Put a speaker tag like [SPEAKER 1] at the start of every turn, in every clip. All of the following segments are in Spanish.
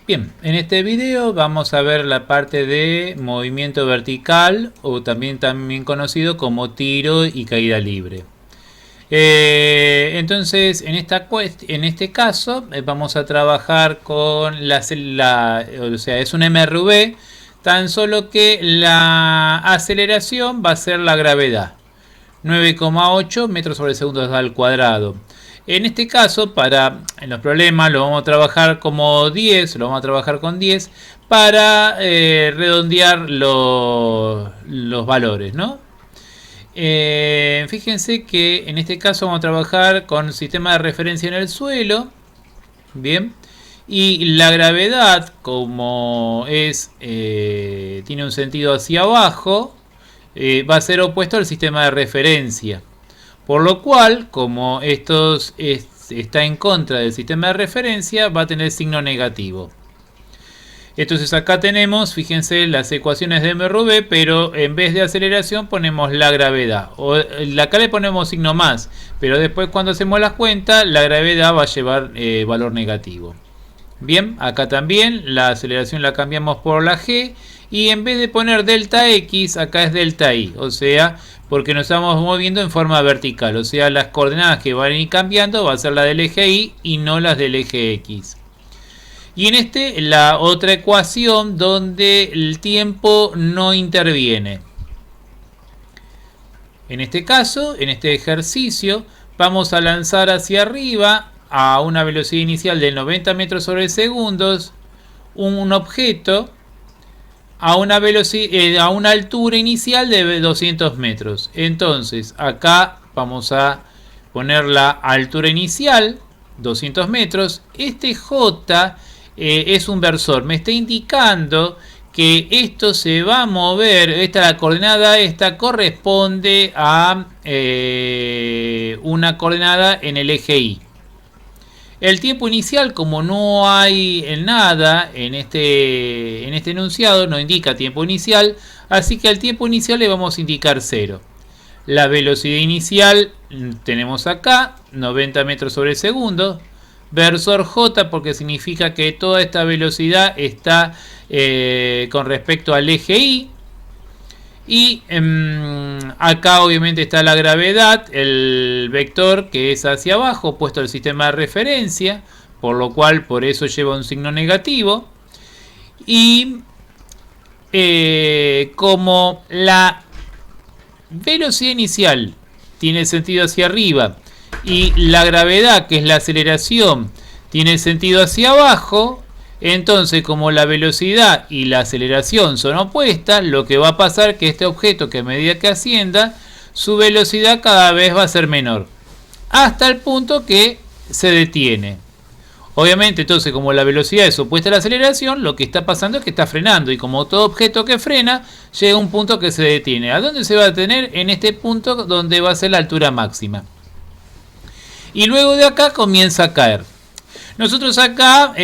[SPEAKER 1] Bien, en este video vamos a ver la parte de movimiento vertical o también conocido como tiro y caída libre. Entonces en este caso vamos a trabajar con o sea, es un MRV, tan solo que la aceleración va a ser la gravedad, 9,8 metros sobre segundo al cuadrado. En este caso, en los problemas lo vamos a trabajar como 10, lo vamos a trabajar con 10 para redondear los valores, ¿no? Fíjense que en este caso vamos a trabajar con sistema de referencia en el suelo. Bien. Y la gravedad, como tiene un sentido hacia abajo, va a ser opuesto al sistema de referencia. Por lo cual, como esto está en contra del sistema de referencia, va a tener signo negativo. Entonces acá tenemos, fíjense, las ecuaciones de MRV, pero en vez de aceleración ponemos la gravedad. Acá le ponemos signo más, pero después cuando hacemos las cuentas, la gravedad va a llevar valor negativo. Bien, acá también la aceleración la cambiamos por la G. Y en vez de poner delta X, acá es delta Y. O sea, porque nos estamos moviendo en forma vertical. O sea, las coordenadas que van a ir cambiando va a ser la del eje Y y no las del eje X. Y en la otra ecuación donde el tiempo no interviene. En este caso, en este ejercicio, vamos a lanzar hacia arriba a una velocidad inicial de 90 metros sobre segundos un objeto a una altura inicial de 200 metros. Entonces acá vamos a poner la altura inicial, 200 metros. Este J es un versor, me está indicando que esto se va a mover. La coordenada esta corresponde a una coordenada en el eje Y. El tiempo inicial, como no hay nada en este enunciado, no indica tiempo inicial, así que al tiempo inicial le vamos a indicar 0. La velocidad inicial tenemos acá, 90 metros sobre segundo. Versor J porque significa que toda esta velocidad está con respecto al eje Y. Y acá obviamente está la gravedad, el vector que es hacia abajo, puesto al sistema de referencia, por lo cual por eso lleva un signo negativo. Y como la velocidad inicial tiene sentido hacia arriba y la gravedad, que es la aceleración, tiene sentido hacia abajo, entonces como la velocidad y la aceleración son opuestas, lo que va a pasar es que este objeto, que a medida que ascienda, su velocidad cada vez va a ser menor, hasta el punto que se detiene. Obviamente, entonces, como la velocidad es opuesta a la aceleración, lo que está pasando es que está frenando, y como todo objeto que frena, llega a un punto que se detiene. ¿A dónde se va a detener? En este punto donde va a ser la altura máxima. Y luego de acá comienza a caer. Nosotros acá,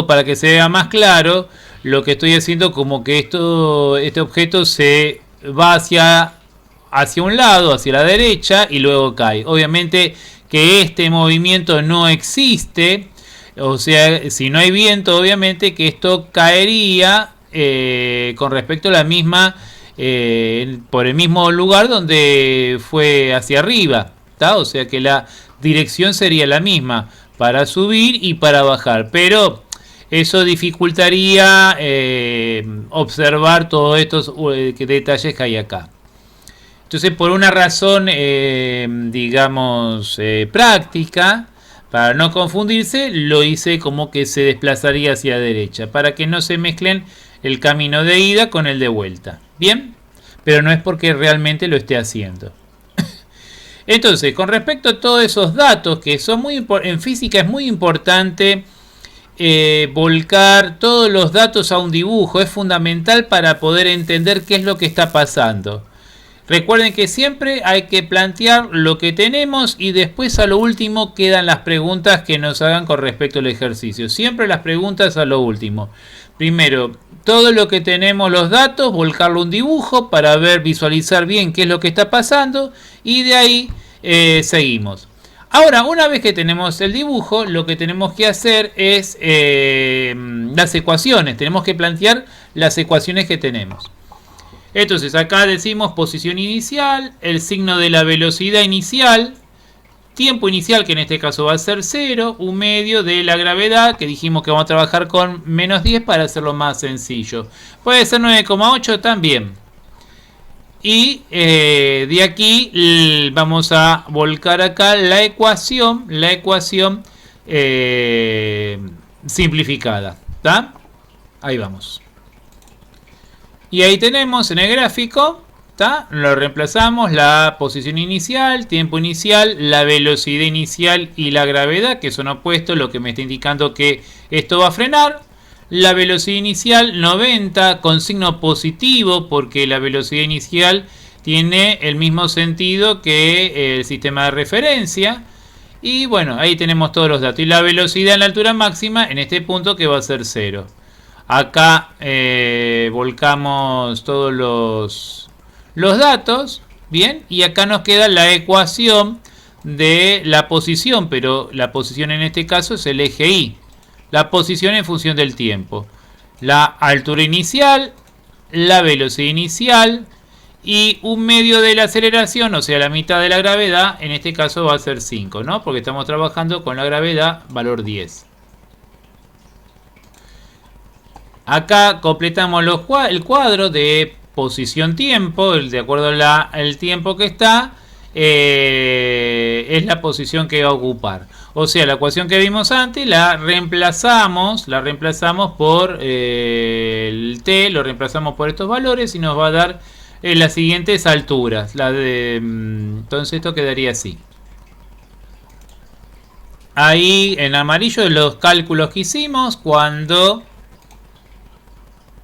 [SPEAKER 1] para que se vea más claro, lo que estoy haciendo como que este objeto se va hacia un lado, hacia la derecha, y luego cae. Obviamente que este movimiento no existe, o sea, si no hay viento, obviamente que esto caería con respecto a la misma, por el mismo lugar donde fue hacia arriba, ¿tá? O sea que la dirección sería la misma para subir y para bajar, pero eso dificultaría observar todos estos detalles que hay acá. Entonces, por una razón, práctica, para no confundirse, lo hice como que se desplazaría hacia la derecha, para que no se mezclen el camino de ida con el de vuelta. Bien, pero no es porque realmente lo esté haciendo. Entonces, con respecto a todos esos datos que son en física es muy importante volcar todos los datos a un dibujo. Es fundamental para poder entender qué es lo que está pasando. Recuerden que siempre hay que plantear lo que tenemos y después a lo último quedan las preguntas que nos hagan con respecto al ejercicio. Siempre las preguntas a lo último. Primero, todo lo que tenemos, los datos, volcarlo a un dibujo para visualizar bien qué es lo que está pasando, y de ahí seguimos. Ahora, una vez que tenemos el dibujo, lo que tenemos que hacer es las ecuaciones. Tenemos que plantear las ecuaciones que tenemos. Entonces, acá decimos posición inicial, el signo de la velocidad inicial, tiempo inicial, que en este caso va a ser 0, un medio de la gravedad, que dijimos que vamos a trabajar con menos 10 para hacerlo más sencillo. Puede ser 9,8 también. Y de aquí vamos a volcar acá la ecuación simplificada. ¿Tá? Ahí vamos. Y ahí tenemos en el gráfico, ¿tá? Lo reemplazamos, la posición inicial, tiempo inicial, la velocidad inicial y la gravedad, que son opuestos, lo que me está indicando que esto va a frenar. La velocidad inicial 90 con signo positivo, porque la velocidad inicial tiene el mismo sentido que el sistema de referencia. Y bueno, ahí tenemos todos los datos. Y la velocidad en la altura máxima en este punto, que va a ser 0. Acá volcamos todos los datos. Bien, y acá nos queda la ecuación de la posición, pero la posición en este caso es el eje Y. La posición en función del tiempo. La altura inicial, la velocidad inicial y un medio de la aceleración, o sea, la mitad de la gravedad, en este caso va a ser 5, ¿no? Porque estamos trabajando con la gravedad valor 10. Acá completamos el cuadro de posición-tiempo, de acuerdo al tiempo que está, es la posición que va a ocupar. O sea, la ecuación que vimos antes la reemplazamos por el t, lo reemplazamos por estos valores y nos va a dar las siguientes alturas. Entonces esto quedaría así. Ahí en amarillo los cálculos que hicimos cuando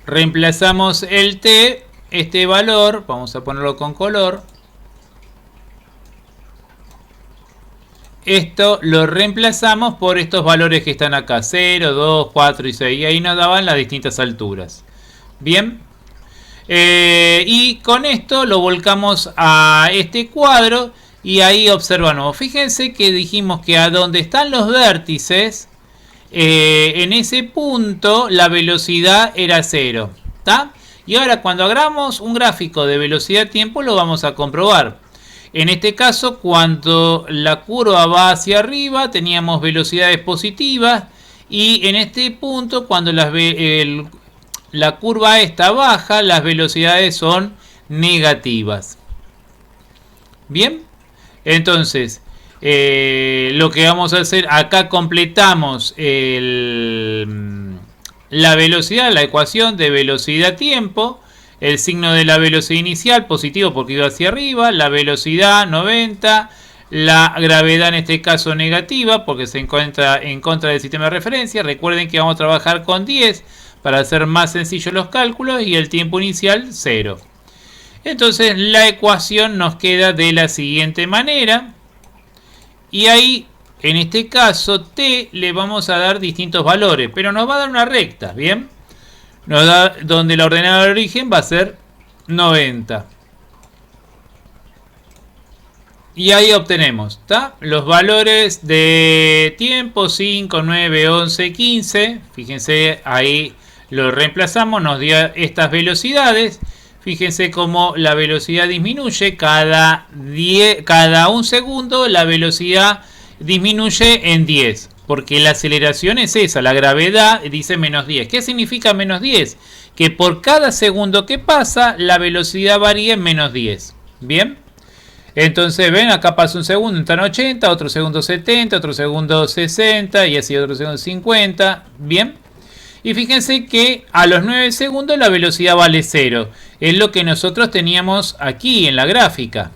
[SPEAKER 1] reemplazamos el t, este valor, vamos a ponerlo con color. Esto lo reemplazamos por estos valores que están acá, 0, 2, 4 y 6. Y ahí nos daban las distintas alturas. Bien. Y con esto lo volcamos a este cuadro. Y ahí observamos. Fíjense que dijimos que a donde están los vértices, en ese punto la velocidad era 0. ¿Tá? Y ahora cuando hagamos un gráfico de velocidad-tiempo lo vamos a comprobar. En este caso, cuando la curva va hacia arriba, teníamos velocidades positivas. Y en este punto, cuando la curva esta baja, las velocidades son negativas. Bien, entonces, lo que vamos a hacer, acá completamos la velocidad, la ecuación de velocidad-tiempo. El signo de la velocidad inicial, positivo porque iba hacia arriba. La velocidad 90. La gravedad en este caso negativa porque se encuentra en contra del sistema de referencia. Recuerden que vamos a trabajar con 10 para hacer más sencillos los cálculos. Y el tiempo inicial 0. Entonces la ecuación nos queda de la siguiente manera. Y ahí, en este caso, t le vamos a dar distintos valores. Pero nos va a dar una recta, ¿bien? Nos da donde la ordenada de origen va a ser 90. Y ahí obtenemos, ¿tá? Los valores de tiempo, 5, 9, 11, 15. Fíjense, ahí lo reemplazamos, nos dio estas velocidades. Fíjense cómo la velocidad disminuye. Cada un segundo la velocidad disminuye en 10. Porque la aceleración es esa, la gravedad dice menos 10. ¿Qué significa menos 10? Que por cada segundo que pasa, la velocidad varía en menos 10. ¿Bien? Entonces, ven, acá pasa un segundo, está en 80, otro segundo 70, otro segundo 60 y así otro segundo 50. ¿Bien? Y fíjense que a los 9 segundos la velocidad vale 0. Es lo que nosotros teníamos aquí en la gráfica.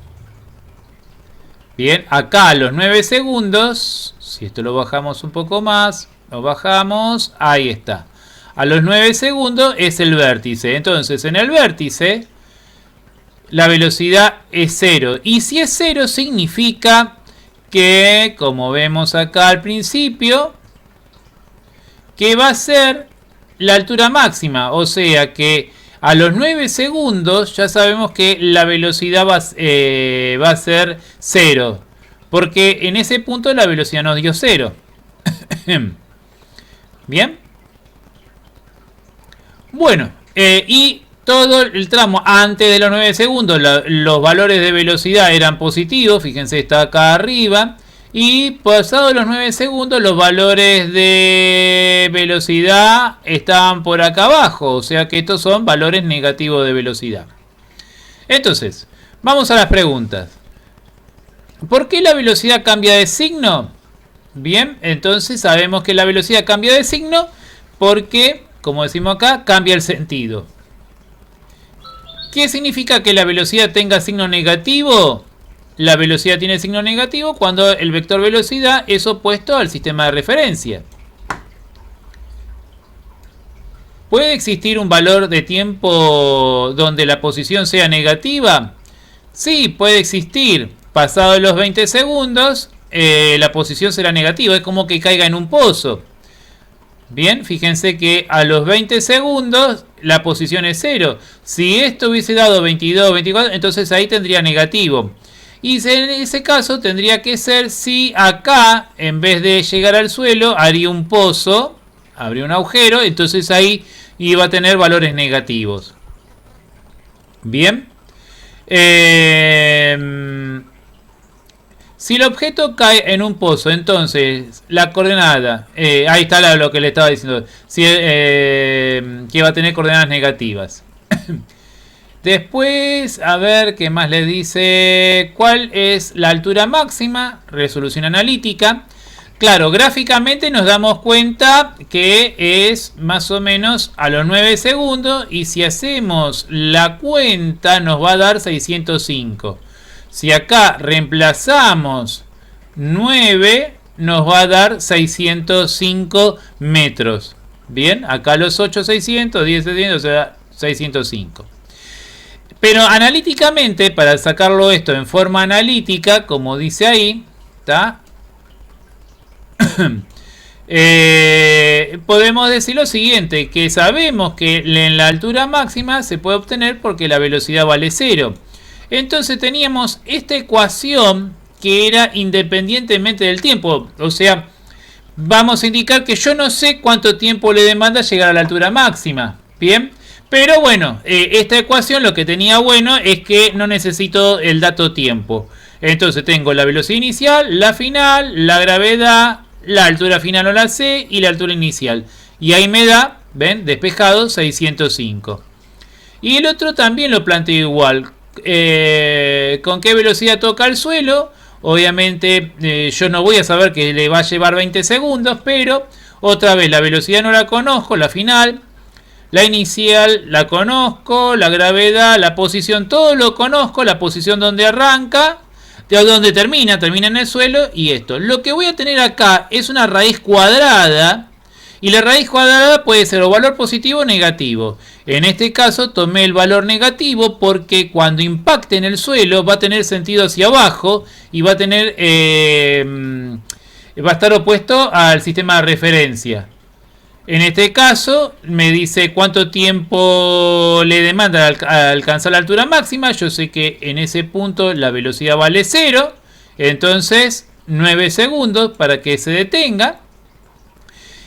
[SPEAKER 1] Bien, acá a los 9 segundos, si esto lo bajamos un poco más, lo bajamos, ahí está. A los 9 segundos es el vértice. Entonces, en el vértice, la velocidad es 0. Y si es 0, significa que, como vemos acá al principio, que va a ser la altura máxima. O sea que a los 9 segundos ya sabemos que la velocidad va a ser 0. porque en ese punto la velocidad nos dio 0. Bien. Bueno, y todo el tramo antes de los 9 segundos, los valores de velocidad eran positivos, fíjense, está acá arriba. Y pasados los 9 segundos, los valores de velocidad estaban por acá abajo, o sea que estos son valores negativos de velocidad. Entonces, vamos a las preguntas. ¿Por qué la velocidad cambia de signo? Bien, entonces sabemos que la velocidad cambia de signo porque, como decimos acá, cambia el sentido. ¿Qué significa que la velocidad tenga signo negativo? La velocidad tiene signo negativo cuando el vector velocidad es opuesto al sistema de referencia. ¿Puede existir un valor de tiempo donde la posición sea negativa? Sí, puede existir. Pasados los 20 segundos, la posición será negativa. Es como que caiga en un pozo. Bien, fíjense que a los 20 segundos la posición es 0. Si esto hubiese dado 22, 24, entonces ahí tendría negativo. Y en ese caso tendría que ser si acá, en vez de llegar al suelo, haría un pozo, habría un agujero, entonces ahí iba a tener valores negativos. Bien. Si el objeto cae en un pozo, entonces la coordenada, ahí está lo que le estaba diciendo, que va a tener coordenadas negativas. Después, a ver qué más le dice. ¿Cuál es la altura máxima? Resolución analítica. Claro, gráficamente nos damos cuenta que es más o menos a los 9 segundos. Y si hacemos la cuenta nos va a dar 605. Si acá reemplazamos 9 nos va a dar 605 metros. Bien, acá los 8, 600, 10, 600, o sea, 605. Pero analíticamente, para sacarlo esto en forma analítica, como dice ahí, ¿está? Podemos decir lo siguiente, que sabemos que en la altura máxima se puede obtener porque la velocidad vale 0. Entonces teníamos esta ecuación que era independientemente del tiempo. O sea, vamos a indicar que yo no sé cuánto tiempo le demanda llegar a la altura máxima. Bien. Pero bueno, esta ecuación lo que tenía bueno es que no necesito el dato tiempo. Entonces tengo la velocidad inicial, la final, la gravedad, la altura final o la C y la altura inicial. Y ahí me da, ven, despejado 605. Y el otro también lo planteo igual. ¿Con qué velocidad toca el suelo? Obviamente yo no voy a saber que le va a llevar 20 segundos, pero otra vez la velocidad no la conozco, la final. La inicial la conozco, la gravedad, la posición, todo lo conozco, la posición donde arranca, de donde termina en el suelo y esto. Lo que voy a tener acá es una raíz cuadrada y la raíz cuadrada puede ser o valor positivo o negativo. En este caso tomé el valor negativo porque cuando impacte en el suelo va a tener sentido hacia abajo y va a tener va a estar opuesto al sistema de referencia. En este caso me dice cuánto tiempo le demanda al alcanzar la altura máxima. Yo sé que en ese punto la velocidad vale 0. Entonces 9 segundos para que se detenga.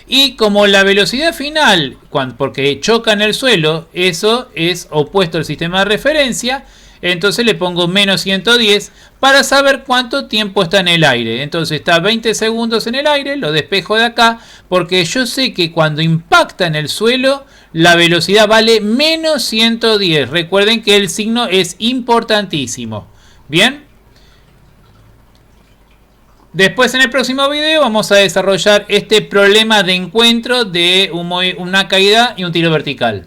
[SPEAKER 1] Y como la velocidad final, porque choca en el suelo, eso es opuesto al sistema de referencia. Entonces le pongo menos 110 para saber cuánto tiempo está en el aire. Entonces está 20 segundos en el aire, lo despejo de acá, porque yo sé que cuando impacta en el suelo, la velocidad vale menos 110. Recuerden que el signo es importantísimo. Bien. Después en el próximo video vamos a desarrollar este problema de encuentro de una caída y un tiro vertical.